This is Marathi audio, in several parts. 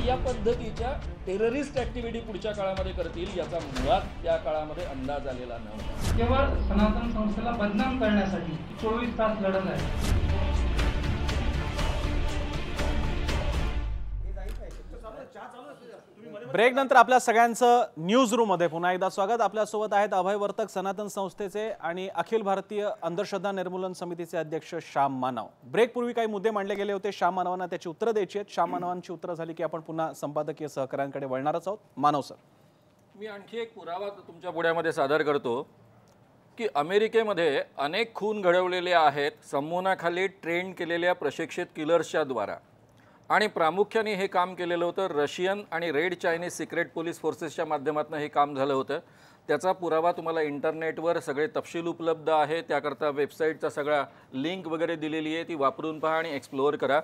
या पद्धतीच्या टेररिस्ट ऍक्टिव्हिटी पुढच्या काळामध्ये करतील याचा मुळात त्या काळामध्ये अंदाज आलेला नव्हता. केवळ सनातन संस्थेला बदनाम करण्यासाठी 24 तास लढत आहे. ब्रेक नंतर आपल्या सगळ्यांचं न्यूज रूम मध्ये पुन्हा एकदा स्वागत. आपल्यासोबत आहेत अभय वर्तक, सनातन संस्थेचे आणि अखिल भारतीय अंधश्रद्धा निर्मूलन समितीचे अध्यक्ष श्याम मानव. ब्रेक पूर्वी काही मुद्दे मांडले गेले होते, श्याम मानवांना त्याची उत्तरं द्यायची आहेत. श्याम मानवांची उत्तरं झाली की आपण पुन्हा संपादकीय सहकार्यांकडे वळणारच आहोत. मानव सर, मी आणखी एक पुरावा तुमच्या पुढ्यामध्ये सादर करतो की अमेरिकेमध्ये अनेक खून घडवलेले आहेत संमोनाखाली ट्रेन केलेल्या प्रशिक्षित किलर्सच्या द्वारा, आणि प्रामुख्याने हे काम केलेलं होतं रशियन आणि रेड चायनीज सिक्रेट पोलीस फोर्सेसच्या माध्यमातून हे काम झालं होतं. त्याचा पुरावा तुम्हाला इंटरनेटवर सगळे तपशील उपलब्ध आहे. त्याकरता वेबसाईटचा सगळा लिंक वगैरे दिलेली आहे, ती वापरून पहा आणि एक्सप्लोअर करा.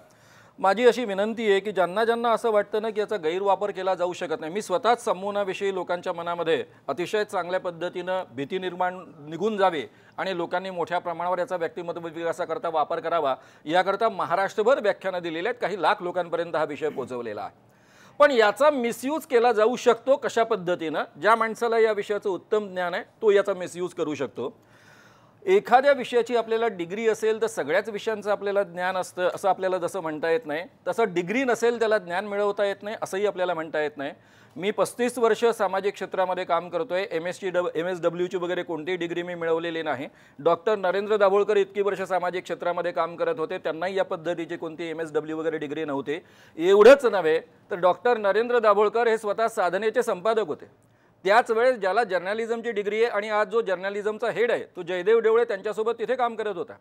माझी अशी विनंती आहे की ज्यांना ज्यांना असं वाटतं ना की याचा गैरवापर केला जाऊ शकत नाही, मी स्वतःच संमोनाविषयी लोकांच्या मनामध्ये अतिशय चांगल्या पद्धतीनं भीती निघून जावे आणि लोकांनी मोठ्या प्रमाणावर याचा व्यक्तिमत्व विकासाकरता वापर करावा याकरता महाराष्ट्रभर व्याख्यानं दिलेली आहेत. काही लाख लोकांपर्यंत हा विषय पोहोचवलेला आहे. पण याचा मिसयूज केला जाऊ शकतो कशा पद्धतीनं? ज्या माणसाला या विषयाचं उत्तम ज्ञान आहे तो याचा मिसयूज करू शकतो. एखाद्या विषयाची आपल्याला डिग्री असेल तर सगळ्याच विषयांचं आपल्याला ज्ञान असतं असं आपल्याला जसं म्हणता येत नाही, तसं डिग्री नसेल त्याला ज्ञान मिळवता येत नाही असंही आपल्याला म्हणता येत नाही. मी 35 वर्ष सामाजिक क्षेत्रामध्ये काम करतोय. MSW वगैरे कोणतीही डिग्री मी मिळवलेली नाही. डॉक्टर नरेंद्र दाभोळकर इतकी वर्ष सामाजिक क्षेत्रामध्ये काम करत होते, त्यांनाही या पद्धतीची कोणती MSW वगैरे डिग्री नव्हती. एवढंच नव्हे तर डॉक्टर नरेंद्र दाभोळकर हे स्वतः साधनेचे संपादक होते. त्याच वेळेस ज्याला जर्नलिझमची डिग्री आहे आणि आज जो जर्नलिझमचा हेड आहे तो जयदेव डेवळे त्यांच्यासोबत तिथे काम करत होता,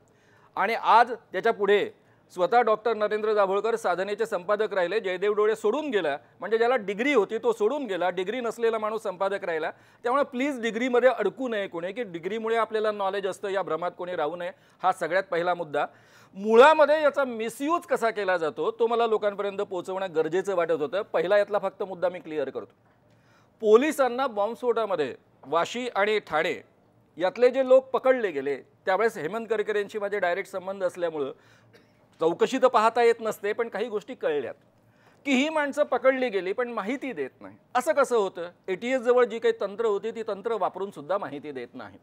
आणि आज त्याच्या पुढे स्वतः डॉक्टर नरेंद्र दाभोळकर साधनेचे संपादक राहिले. जयदेव डेवळे सोडून गेला, म्हणजे ज्याला डिग्री होती तो सोडून गेला. डिग्री नसलेला माणूस संपादक राहिला. त्यामुळे प्लीज डिग्रीमध्ये अडकू नये कोणी, की डिग्रीमुळे आपल्याला नॉलेज असतं या भ्रमात कोणी राहू नये. हा सगळ्यात पहिला मुद्दा. मुळामध्ये याचा मिसयूज कसा केला जातो तो मला लोकांपर्यंत पोहोचवणं गरजेचं वाटत होतं. पहिला यातला फक्त मुद्दा मी क्लिअर करतो. पोलिसांना बॉम्बस्फोटामध्ये वाशी आणि ठाणे यातले जे लोक पकडले गेले त्यावेळेस हेमंत करकरे यांची माझे डायरेक्ट संबंध असल्यामुळं चौकशी तर पाहता येत नसते, पण काही गोष्टी कळल्यात की ही माणसं पकडली गेली पण माहिती देत नाही. असं कसं होतं? ATS जवळ जी काही तंत्र होती ती तंत्र वापरून सुद्धा माहिती देत नाही.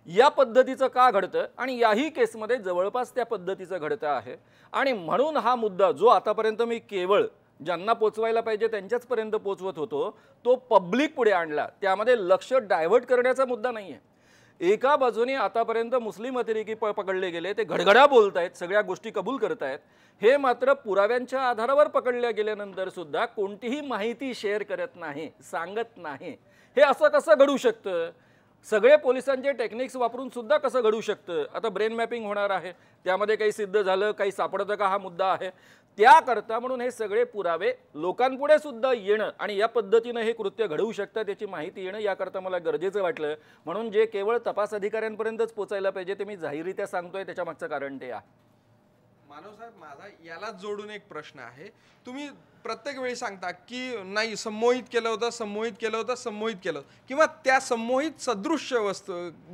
या पद्धतीचं का घडतं? आणि याही केसमध्ये जवळपास त्या पद्धतीचं घडतं आहे. आणि म्हणून हा मुद्दा जो आतापर्यंत मी केवळ ज्यांना पोचवायला पाहिजे त्यांच्याचपर्यंत पोचवत होतो तो पब्लिक पुढे आणला. त्यामध्ये लक्ष डायव्हर्ट करण्याचा मुद्दा नाही आहे. एका बाजूने आतापर्यंत मुस्लिम अतिरेकी पकडले गेले, ते घडघडा बोलत आहेत, सगळ्या गोष्टी कबूल करत आहेत. हे मात्र पुराव्यांच्या आधारावर पकडल्या गेल्यानंतर सुद्धा कोणतीही माहिती शेअर करत नाही, सांगत नाही. हे असं कसं घडू शकतं? सगळे पोलिसांचे टेक्निक्स वापरून सुद्धा कसं घडू शकतं? आता ब्रेन मॅपिंग होणार आहे, त्यामध्ये काही सिद्ध झालं, काही सापडतं का, हा मुद्दा आहे. त्याकरता म्हणून हे सगळे पुरावे लोकांपुढे सुद्धा येणं आणि या पद्धतीनं हे कृत्य घडवू शकतं त्याची माहिती येणं याकरता मला गरजेचं वाटलं. म्हणून जे केवळ तपास अधिकाऱ्यांपर्यंतच पोचायला पाहिजे ते मी जाहीररित्या सांगतोय, त्याच्या मागचं कारण ते आहे. मानव साहेब, माझा यालाच जोडून एक प्रश्न आहे. तुम्ही प्रत्येक वेळी सांगता की नाही संमोहित केलं होतं किंवा त्या संमोहित सदृश्य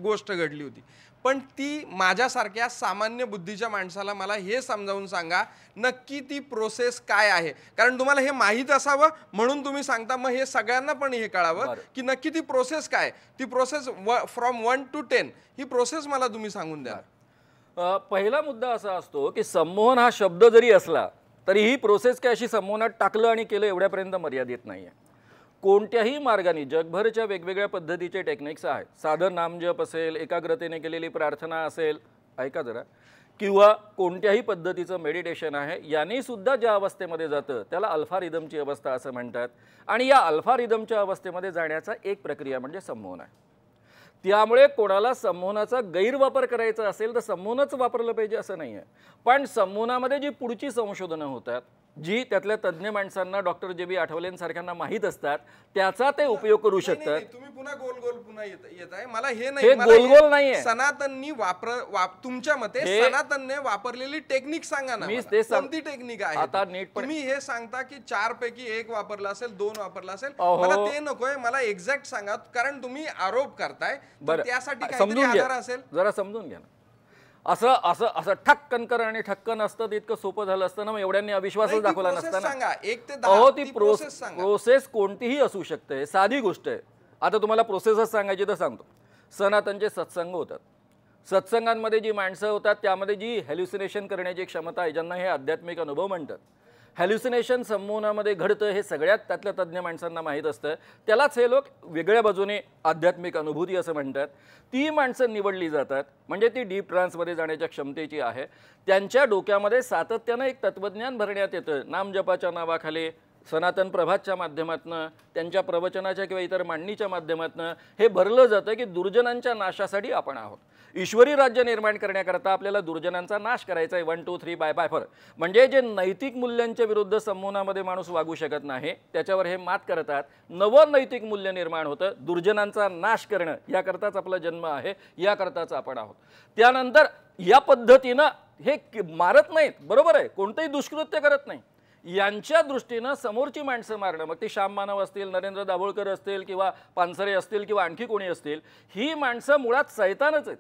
गोष्ट घडली होती, पण ती माझ्यासारख्या सामान्य बुद्धीच्या माणसाला मला हे समजावून सांगा नक्की ती प्रोसेस काय आहे. कारण तुम्हाला हे माहीत असावं म्हणून तुम्ही सांगता, मग हे सगळ्यांना पण हे कळावं की नक्की ती प्रोसेस काय. ती process from 1 to 10 he process मला तुम्ही सांगून द्या. पहिला मुद्दा असा असतो की संमोहन हा शब्द जरी असला तरी ही प्रोसेस काय अशी संमोहनात टाकलं आणि केलं एवढ्यापर्यंत मर्यादित नाही आहे. कोणत्याही मार्गाने जगभरच्या वेगवेगळ्या पद्धतीचे टेक्निक्स आहेत. साधं नामजप असेल, एकाग्रतेने केलेली प्रार्थना असेल, ऐका जरा, किंवा कोणत्याही पद्धतीचं मेडिटेशन आहे, याने सुद्धा ज्या अवस्थेमध्ये जातं त्याला अल्फा रिदमची अवस्था असं म्हणतात. आणि या अल्फा रिदमच्या अवस्थेमध्ये जाण्याचा एक प्रक्रिया म्हणजे संमोहन आहे. त्यामुळे कोणाला संमोहनाचा गैरवापर करायचा असेल तर संमोहनच वापरलं पाहिजे असं नाही आहे. पण संमोहनामध्ये जी पुढची संशोधनं होतात, जी त्यातल्या तज्ञ माणसांना डॉक्टर JB आठवलेंसारख्यांना माहीत असतात, त्याचा ते उपयोग करू शकतात. तुम्ही पुन्हा गोल पुन्हा येत आहे. मला हे गोल नाहीये. सनातननी तुमच्या मते सनातनने वापरलेली टेक्निक सांगा ना. कोणती टेक्निक आहे? आता नीट तुम्ही हे सांगता की 4 पैकी 1 वापरला असेल, 2 वापरला असेल, मला ते नकोय. मला एक्झॅक्ट सांगा, कारण तुम्ही आरोप करताय त्यासाठी काहीतरी आधार असेल. जरा समजून घ्या ना. असं असं असं ठक्कन कर आणि ठक्कन असतं इतकं सोपं झालं असतं ना, मग एवढ्यांनी अविश्वासच दाखवला नसता ना. सांगा 1 ते 10 अहो ती प्रोसेस सांगा. प्रोसेस कोणतीही असू शकते, साधी गोष्ट आहे. आता तुम्हाला प्रोसेसच सांगायची तर सांगतो. सनातनचे सत्संग होतात, सत्संगांमध्ये जी माणसं होतात त्यामध्ये जी हॅल्युसिनेशन करण्याची क्षमता आहे, ज्यांना हे आध्यात्मिक अनुभव म्हणतात. हॅल्युसिनेशन संमोहनामध्ये घडतं हे सगळ्यात त्यातल्या तज्ज्ञ माणसांना माहीत असतं. त्यालाच हे लोक वेगळ्या बाजूने आध्यात्मिक अनुभूती असं म्हणतात. ती माणसं निवडली जातात म्हणजे ती डीप ट्रान्समध्ये जाण्याच्या क्षमतेची आहे. त्यांच्या डोक्यामध्ये सातत्यानं एक तत्त्वज्ञान भरण्यात येतं. नामजपाच्या नावाखाली, सनातन प्रभातच्या माध्यमातून, त्यांच्या प्रवचनाच्या किंवा इतर मांडणीच्या माध्यमातून हे भरलं जातं की दुर्जनांच्या नाशासाठी आपण आहोत. ईश्वरी राज्य निर्माण करण्याकरता आपल्याला दुर्जनांचा नाश करायचा आहे. 1 2 3 बाय 4. म्हणजे जे नैतिक मूल्यांच्या विरुद्ध संमोहनामध्ये माणूस वागू शकत नाही त्याच्यावर हे मात करतात. नवं नैतिक मूल्य निर्माण होतं. दुर्जनांचा नाश करणं याकरताच आपला जन्म आहे, याकरताच आपण आहोत. त्यानंतर या पद्धतीनं हे मारत नाहीत, बरोबर आहे, कोणतंही दुष्कृत्य करत नाही. यांच्या दृष्टीनं समोरची माणसं मारणं, मग ती श्याम मानव असतील, नरेंद्र दाभोळकर असतील किंवा पानसरे असतील किंवा आणखी कोणी असतील, ही माणसं मुळात सैतानच आहेत.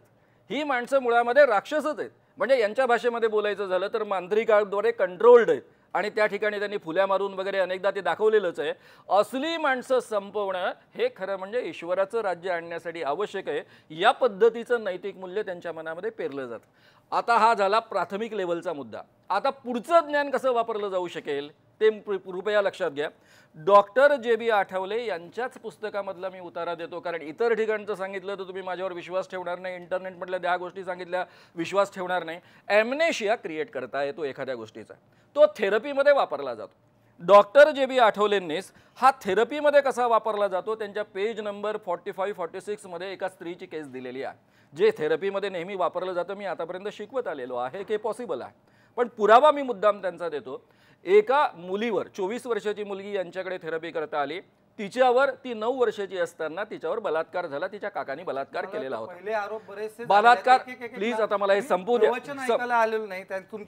ही माणसं मुळामध्ये राक्षसच आहेत. म्हणजे यांच्या भाषेमध्ये बोलायचं झालं तर मांत्रिकाद्वारे कंट्रोल्ड आहेत आणि त्या ठिकाणी त्यांनी फुल्या मारून वगैरे अनेकदा ते दाखवलेलंच आहे. असली माणसं संपवणं हे खरं म्हणजे ईश्वराचं राज्य आणण्यासाठी आवश्यक आहे. या पद्धतीचं नैतिक मूल्य त्यांच्या मनामध्ये पेरलं जातं. आता हा झाला प्राथमिक लेवलचा मुद्दा. आता पुढचं ज्ञान कसं वापरलं जाऊ शकेल ते कृपया लक्षात घ्या. Doctor JB. आठवले यांच्याच पुस्तकामधला मी उतारा देतो, कारण इतर ठिकाणचं सांगितलं तर तुम्ही माझ्यावर विश्वास ठेवणार नाही, इंटरनेटमधल्या 10 गोष्टी सांगितल्या विश्वास ठेवणार नाही. ॲम्नेशिया क्रिएट करता येतो एखाद्या गोष्टीचा, तो थेरपीमध्ये वापरला जातो. Doctor JB. आठवलेंनीच हा थेरपीमध्ये कसा वापरला जातो त्यांच्या पेज नंबर 45-46 मध्ये एका स्त्रीची केस दिलेली आहे. जे थेरपीमध्ये नेहमी वापरलं जातं, मी आतापर्यंत शिकवत आलेलो आहे की पॉसिबल आहे, पण पुरावा मी मुद्दाम त्यांचा देतो. एका मुलीवर 24 वर्षाची मुलगी यांच्याकडे थेरपी करता आली. तिच्यावर, ती 9 वर्षाची असताना तिच्यावर बलात्कार झाला. तिच्या काकाने बलात्कार केलेला होता. बलात्कार, प्लीज आता मला हे संपवू द्या.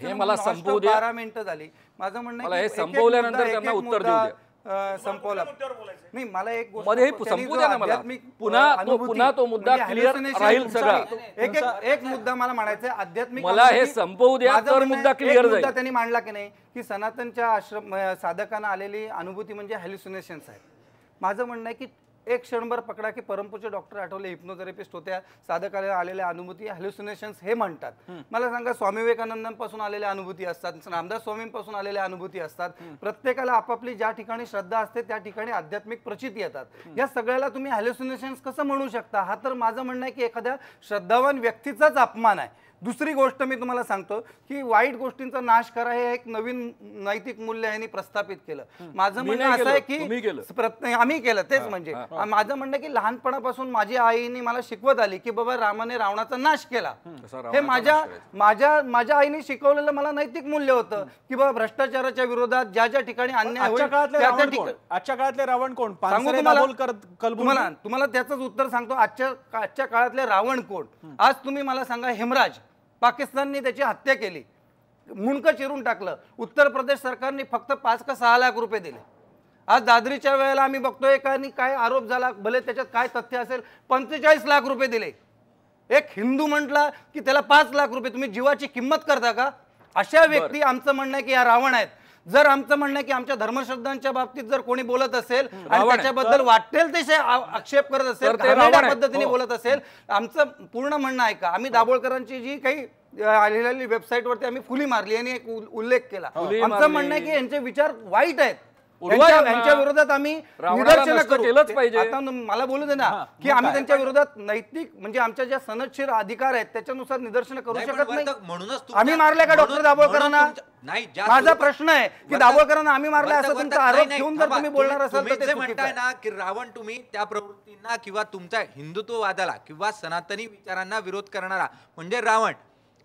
हे मला संपवू द्या. 12 मिनिटं झाली. माझं म्हणणं मला हे संपवल्यानंतर त्यांना उत्तर देऊ द्या. संपवला नाही, मला एक गोष्ट मध्ये संपू द्या ना मला. पुन्हा तो मुद्दा क्लिअर राहील सगळा. एक मुद्दा मला म्हणायचा आहे, आध्यात्मिक मला हे संपवू द्या तर मुद्दा क्लिअर जाईल. त्यांनी मांडला की नाही की सनातनच्या आश्रम साधकांना आलेली अनुभूती म्हणजे हॅल्युसिनेशन्स आहे. माझं म्हणणं आहे की एक क्षणभर पकडा की परमपूज्य डॉक्टर आठवले हिप्नोथेरपिस्ट होत्या, साधकाला आलेल्या अनुभूती हॅल्युसिनेशन्स हे म्हणतात. मला सांगा, स्वामी विवेकानंदांपासून आलेल्या अनुभूती असतात, रामदास स्वामींपासून आलेल्या अनुभूती असतात. प्रत्येकाला आपापली ज्या ठिकाणी श्रद्धा असते त्या ठिकाणी आध्यात्मिक प्रचिती येतात. या सगळ्याला तुम्ही हॅल्युसिनेशन्स कसं म्हणू शकता? हा तर माझं म्हणणं आहे की एखाद्या श्रद्धावान व्यक्तीचाच अपमान आहे. दुसरी गोष्ट मी तुम्हाला सांगतो की वाईट गोष्टींचा नाश करा हे एक नवीन नैतिक मूल्य यांनी प्रस्थापित केलं. माझं म्हणणं असं आहे की आम्ही केलं तेच म्हणजे माझं म्हणणं की लहानपणापासून माझी आईने मला शिकवत आली की बाबा रामाने रावणाचा नाश केला. हे माझ्या आईने शिकवलेलं मला नैतिक मूल्य होतं की बाबा भ्रष्टाचाराच्या विरोधात ज्या ज्या ठिकाणी अन्याय आजच्या काळातले रावण कोण? तुम्हाला त्याचंच उत्तर सांगतो. आजच्या काळातले रावण कोण? आज तुम्ही मला सांगा, हेमराज, पाकिस्तानने त्याची हत्या केली, मुंडकं चिरून टाकलं. उत्तर प्रदेश सरकारने फक्त 5 का 6 लाख रुपये दिले. आज दादरीच्या वेळेला आम्ही बघतोय काय आरोप झाला, भले त्याच्यात काय तथ्य असेल, 45 लाख रुपये दिले. एक हिंदू म्हटला की त्याला 5 लाख रुपये. तुम्ही जीवाची किंमत करता का? अशा व्यक्ती, आमचं म्हणणं आहे की या रावण आहेत. जर आमचं म्हणणं आहे की आमच्या धर्मश्रद्धांच्या बाबतीत जर कोणी बोलत असेल आणि त्याच्याबद्दल वाटेल तसे आक्षेप करत असेल, पद्धतीने बोलत असेल, आमचं पूर्ण म्हणणं आहे का? आम्ही दाभोळकरांची जी काही आलेली वेबसाईटवरती आम्ही फुली मारली आणि एक उल्लेख केला. आमचं म्हणणं आहे की यांचे विचार वाईट आहेत, यांच्या विरोधात आम्ही निदर्शनं केलंच पाहिजे. आता मला बोलू दे ना की आम्ही त्यांच्या विरोधात नैतिक म्हणजे आमच्या ज्या सनदशीर अधिकार आहेत त्याच्यानुसार निदर्शनं करू शकत नाही. म्हणूनच आम्ही मारले का डॉक्टर दाभोळकरांना? माझा प्रश्न आहे की दाभोळकरांना आम्ही मारले असं तुमचा आरोप घेऊन जर तुम्ही बोलणार असाल तर ते म्हणताय ना की रावण तुम्ही त्या प्रवृत्तींना किंवा तुमच्या हिंदुत्ववादाला किंवा सनातनी विचारांना विरोध करणारा म्हणजे रावण.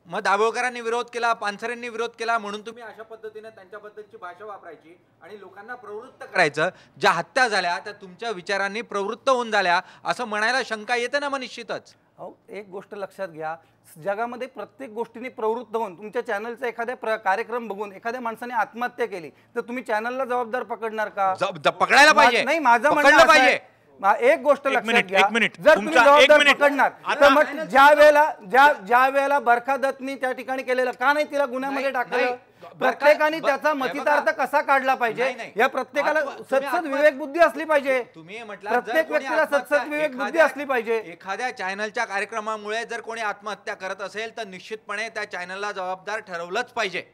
मग दाभोळकरांनी विरोध केला, पानसरेंनी विरोध केला म्हणून तुम्ही अशा पद्धतीने त्यांच्याबद्दलची भाषा वापरायची आणि लोकांना प्रवृत्त करायचं. ज्या हत्या झाल्या त्या तुमच्या विचारांनी प्रवृत्त होऊन झाल्या असं म्हणायला शंका येते ना? मग निश्चितच. एक गोष्ट लक्षात घ्या, जगामध्ये प्रत्येक गोष्टीने प्रवृत्त होऊन तुमच्या चॅनलचा एखाद्या कार्यक्रम बघून एखाद्या माणसाने आत्महत्या केली तर तुम्ही चॅनलला जबाबदार पकडणार का? पकडायला पाहिजे. नाही, माझं म्हणणं पाहिजे एक गोष्ट लक्षात घ्या, एक मिनिट. जर तुम्ही तुमचा एक जबाबदार मिनिट. पकडणार तर मग ज्या वेळेला बरखा दत्तनी त्या ठिकाणी केलेलं का नाही तिला गुन्ह्यामध्ये टाकलं? प्रत्येकाने त्याचा मतितार्थ कसा काढला पाहिजे या प्रत्येकाला सतसत विवेक बुद्धी असली पाहिजे. तुम्ही म्हटलं प्रत्येक व्यक्तीला सतसत विवेक बुद्धी असली पाहिजे. एखाद्या चॅनलच्या कार्यक्रमामुळे जर कोणी आत्महत्या करत असेल तर निश्चितपणे त्या चॅनलला जबाबदार ठरवलंच पाहिजे.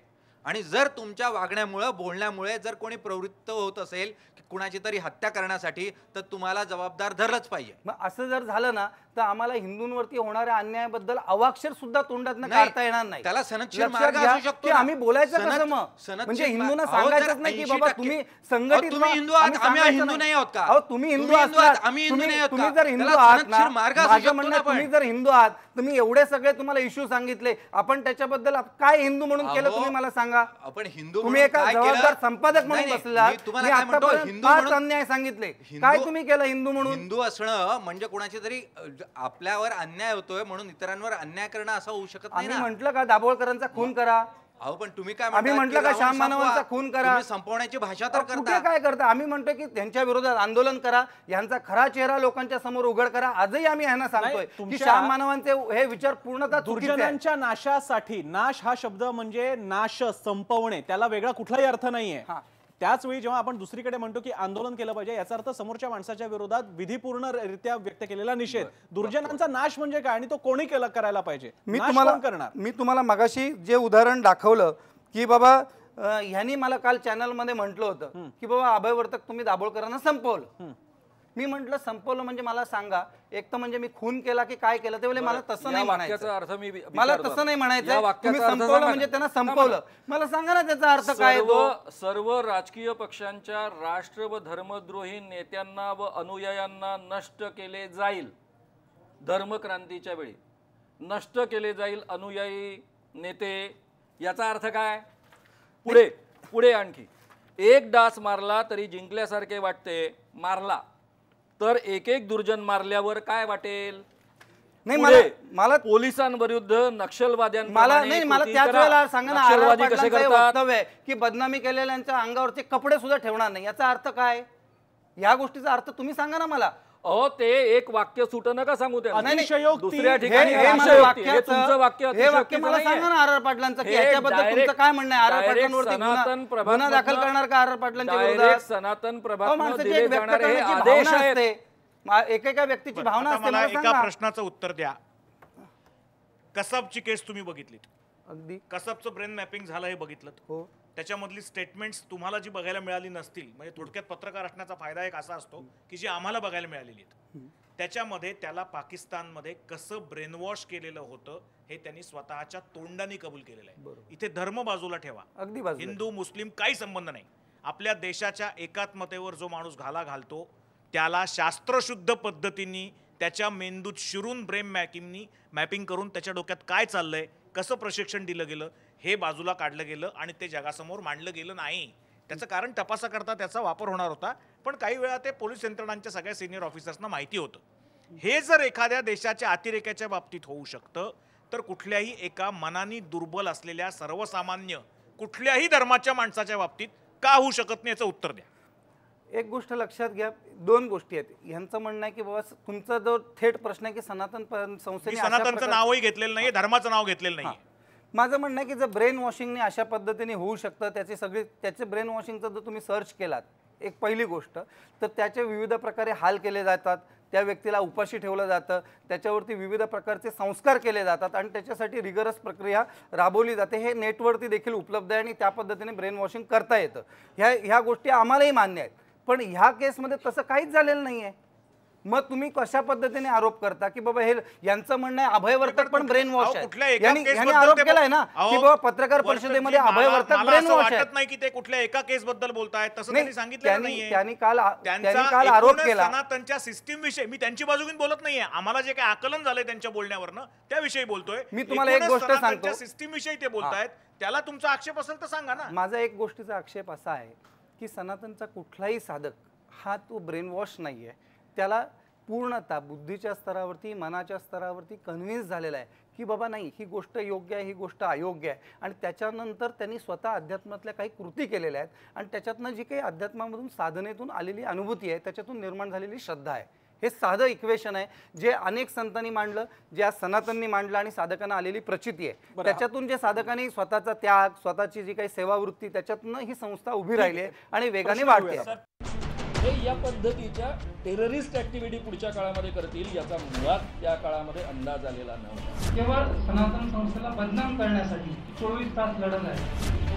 आणि जर तुमच्या वागण्यामुळे बोलण्यामुळे जर कोणी प्रवृत्त होत असेल की कुणाची तरी हत्या करण्यासाठी तर तुम्हाला जबाबदार धरलंच पाहिजे. मग असं जर झालं ना तर आम्हाला हिंदूंवरती होणाऱ्या अन्यायाबद्दल अवाक्षर सुद्धा तोंडातनं काढता येणार नाही. त्याला सनदशीर लक्षात मार्ग घ्या असू शकतो की ना. आम्ही बोलायचं कसं मग? म्हणजे हिंदूंना सांगायचंच नाही की बाबा तुम्ही संघटित तुम्ही हिंदू आहात, आम्ही हिंदू नाही आहोत का? अहो तुम्ही हिंदू तुम्ही असलात, आम्ही हिंदू नाही आहोत तुम्ही का? जर हिंदू त्याला आहात सनदशीर ना, मार्ग असू माझं शकतो म्हणणं ना आहे, तुम्ही पण. जर हिंदू आहात तुम्ही एवढे सगळे तुम्हाला इश्यू सांगितले आपण त्याच्याबद्दल काय हिंदू म्हणून केलं अहो, तुम्ही मला सांगा. आपण हिंदू तुम्ही एका म्हणून काय जबाबदार केलं? संपादक म्हणून नाही, बसलात. मी तुम्हाला मी काय म्हणतो, आतापर्यंत हिंदू 5 म्हणून- अन्याय सांगितले. हिंदू- काय तुम्ही केलं हिंदू म्हणून? हिंदू असणं म्हणजे कोणाची तरी आपल्यावर अन्याय होतोय म्हणून इतरांवर अन्याय करणं असं होऊ शकत नाही आम्ही ना. म्हटलं का दाभोळकरांचा खून करा? अहो पण तुम्ही काय आम्ही म्हणता म्हटलं की का रावण श्याम मानवांचा संपवा? खून करा? तुम्ही संपवण्याची भाषा तर कुठे करता. काय करता? आम्ही म्हणतो की त्यांच्या विरोधात आंदोलन करा, यांचा खरा चेहरा लोकांच्या समोर उघड करा. आजही आम्ही यांना सांगतोय नाही, की तुमच्या श्याम मानवांचे हे विचार पूर्णतः चुकीचे आहेत. दुर्जनांच्या नाशासाठी, नाश हा शब्द म्हणजे नाश, संपवणे, त्याला वेगळा कुठलाही अर्थ नाहीये. हा. त्याच वेळी जेव्हा आपण दुसरीकडे म्हणतो की आंदोलन केलं पाहिजे याचा अर्थ समोरच्या माणसाच्या विरोधात विधीपूर्णरित्या व्यक्त केलेला निषेध. दुर्जनांचा नाश म्हणजे काय आणि तो कोणी करायला पाहिजे? नाश कोण करणार? मी तुम्हाला मगाशी जे उदाहरण दाखवलं की बाबा ह्यांनी मला काल चॅनलमध्ये म्हटलं होतं की बाबा अभयवर्तक तुम्ही दाभोळकरांना संपवलं. मी म्हटलं संपवलं म्हणजे मला सांगा, एक तर म्हणजे मी खून केला की काय केलं? ते बोले मला तसं नाही वाक्याचा अर्थ म्हणायचं, मी मला विचारतो. तसं नाही या म्हणायचं. वाक्याचा तुम्ही अर्थ संपवलं सांगा म्हणजे ना. त्यांना संपवलं. मला सांगा ना त्याचा अर्थ काय आहे तो? सर्व राजकीय पक्षांच्या राष्ट्र व धर्मद्रोही नेत्यांना व अनुयायांना नष्ट केले जाईल. धर्मक्रांतीच्या वेळी नष्ट केले जाईल अनुयायी नेते. याचा अर्थ काय? पुढे पुढे आणखी एक डास मारला तरी जिंकल्यासारखे वाटते, मारला तर एक एक दुर्जन मारल्यावर काय वाटेल? नाही पुढे मला पोलिसांविरुद्ध मला नक्षलवाद्यांप्रमाणे नाही मला कृती त्याच करा. वेळेला सांगा ना, नक्षलवादी कसे आर.आर. पाटलांचं हे करतात? वक्तव्य आहे की बदनामी केलेल्यांच्या अंगावरचे कपडे सुद्धा ठेवणार नाही. याचा अर्थ काय? या गोष्टीचा अर्थ तुम्ही सांगा ना मला. अहो ते एक वाक्य सुटणं का सांगू त्या नाही, अतिशयोक्ती. दुसऱ्या हे ठिकाणी मला अतिशयोक्ती. हे वाक्याचं- तुमचं वाक्य हे वाक्य अतिशयोक्तीचं मला नाहीये. सांगा ना आर.आर. पाटलांचं की हे याच्याबद्दल direct- तुमचं काय म्हणणं आहे? आर.आर. direct पाटलांवरती सनातन गुन्हा दाखल प्रभातमधनं- करणार का आर.आर. पाटलांच्या डायरेक्ट विरोधात? सनातन अहो, प्रभातनं माणसाची दिले एक व्यक्त जाणारे हे करण्याची आदेश भावना आहेत. असते, एकेका व्यक्तीची भावना आता असते. मला मला एका सांगा. प्रश्नाचं उत्तर द्या. कसबची केस तुम्ही बघितलीत? अगदी कसबचं ब्रेन मॅपिंग झालं हे बघितलं? हो. त्याच्यामधली स्टेटमेंट्स तुम्हाला जी बघायला मिळाली नसतील, म्हणजे थोडक्यात पत्रकार असण्याचा फायदा एक असा असतो की जी आम्हाला बघायला मिळालेली आहेत, त्याच्यामध्ये त्याला पाकिस्तानमध्ये कसं ब्रेनवॉश केलेलं होतं हे त्यांनी स्वतःच्या तोंडाने कबूल केलेलं आहे. इथे धर्म बाजूला ठेवा, अगदी बाजूला. हिंदू मुस्लिम काही संबंध नाही. आपल्या देशाच्या एकात्मतेवर जो माणूस घाला घालतो त्याला शास्त्रशुद्ध पद्धतीने त्याच्या मेंदूत शिरून ब्रेन मॅपिंग करून त्याच्या डोक्यात काय चाललंय, कसं प्रशिक्षण दिलं गेलं हे बाजूला काढलं गेलं आणि ते जगासमोर मांडलं गेलं नाही. त्याचं कारण तपासाकरता त्याचा वापर होणार होता, पण काही वेळा ते पोलीस यंत्रणांच्या सगळ्या सिनियर ऑफिसर्सना माहिती होतं. हे जर एखाद्या देशाच्या अतिरेक्याच्या बाबतीत होऊ शकतं तर कुठल्याही एका मनाने दुर्बल असलेल्या सर्वसामान्य कुठल्याही धर्माच्या माणसाच्या बाबतीत का होऊ शकत नाही याचं उत्तर द्या. एक गोष्ट लक्षात घ्या, 2 गोष्टी आहेत. ह्यांचं म्हणणं आहे की बाबा तुमचा जो थेट प्रश्न आहे की सनातन मी संस्थेने अशा सनातनचं प्रकार- नावही घेतलेलं नाहीये, धर्माचं नाव घेतलेलं नाहीये. माझं म्हणणं आहे की जर ब्रेन वॉशिंगने अशा पद्धतीने होऊ शकतं, त्याचे ब्रेन वॉशिंगचं जर तुम्ही सर्च केलात, एक पहिली गोष्ट तर त्याचे विविध प्रकारे हाल केले जातात, त्या व्यक्तीला उपाशी ठेवलं जातं, त्याच्यावरती विविध प्रकारचे संस्कार केले जातात आणि त्याच्यासाठी रिगरस प्रक्रिया राबवली जाते. हे नेटवरती देखील उपलब्ध आहे आणि त्या पद्धतीने ब्रेन वॉशिंग करता येतं. ह्या गोष्टी आम्हालाही मान्य आहेत, पण ह्या केसमध्ये तसं काहीच झालेलं नाही आहे. मग तुम्ही कशा पद्धतीने आरोप करता की बाबा हे यांचं म्हणणं आहे अभयवर्तक पण ब्रेन वॉश अहो, आहे. कुठल्या एका यांनी केसबद्दल आरोप ते केलाय ना अहो, की बाबा पत्रकार वर्षाची परिषदेमध्ये मला- अभयवर्तक मला ब्रेन असं वॉश आहे. वाटत नाही की ते कुठल्या एका केस बद्दल बोलतायत, तसं त्यांनी सांगितलं त्यांनी नाहीये. काल त्यांचा आरोप एकूणच केला. सनातनच्या सिस्टीम विषयी मी त्यांची बाजू घेऊन बोलत नाहीये. आम्हाला जे काही आकलन झालंय त्यांच्या बोलण्यावरनं त्याविषयी बोलतोय. मी तुम्हाला एक गोष्ट सांगतो. सिस्टीम विषयी ते बोलतायत, त्याला तुमचा आक्षेप असेल तर सांगा ना. माझा एक गोष्टीचा आक्षेप असा आहे की सनातनचा कुठलाही साधक हा तो ब्रेन वॉश नाहीये. त्याला पूर्णतः बुद्धीच्या स्तरावरती, मनाच्या स्तरावरती कन्व्हिन्स झालेला आहे की बाबा नाही ही गोष्ट योग्य आहे, ही गोष्ट अयोग्य आहे, आणि त्याच्यानंतर त्यांनी स्वतः अध्यात्मातल्या काही कृती केलेल्या आहेत आणि त्याच्यातनं जी काही अध्यात्मामधून साधनेतून आलेली अनुभूती आहे त्याच्यातून निर्माण झालेली श्रद्धा आहे. हे साधं इक्वेशन आहे जे अनेक संतांनी मांडलं, जे आज सनातननी मांडलं आणि साधकांना आलेली प्रचिती आहे. त्याच्यातून जे साधकांनी स्वतःचा त्याग, स्वतःची जी काही सेवावृत्ती, त्याच्यातनं ही संस्था उभी राहिली आहे आणि वेगाने वाढते आहे. हे या पद्धतीच्या टेररिस्ट ऍक्टिव्हिटी पुढच्या काळामध्ये करतील याचा मुळात त्या काळामध्ये अंदाज आलेला नव्हता. केवळ सनातन संस्थेला बदनाम करण्यासाठी 24 तास लढत आहे.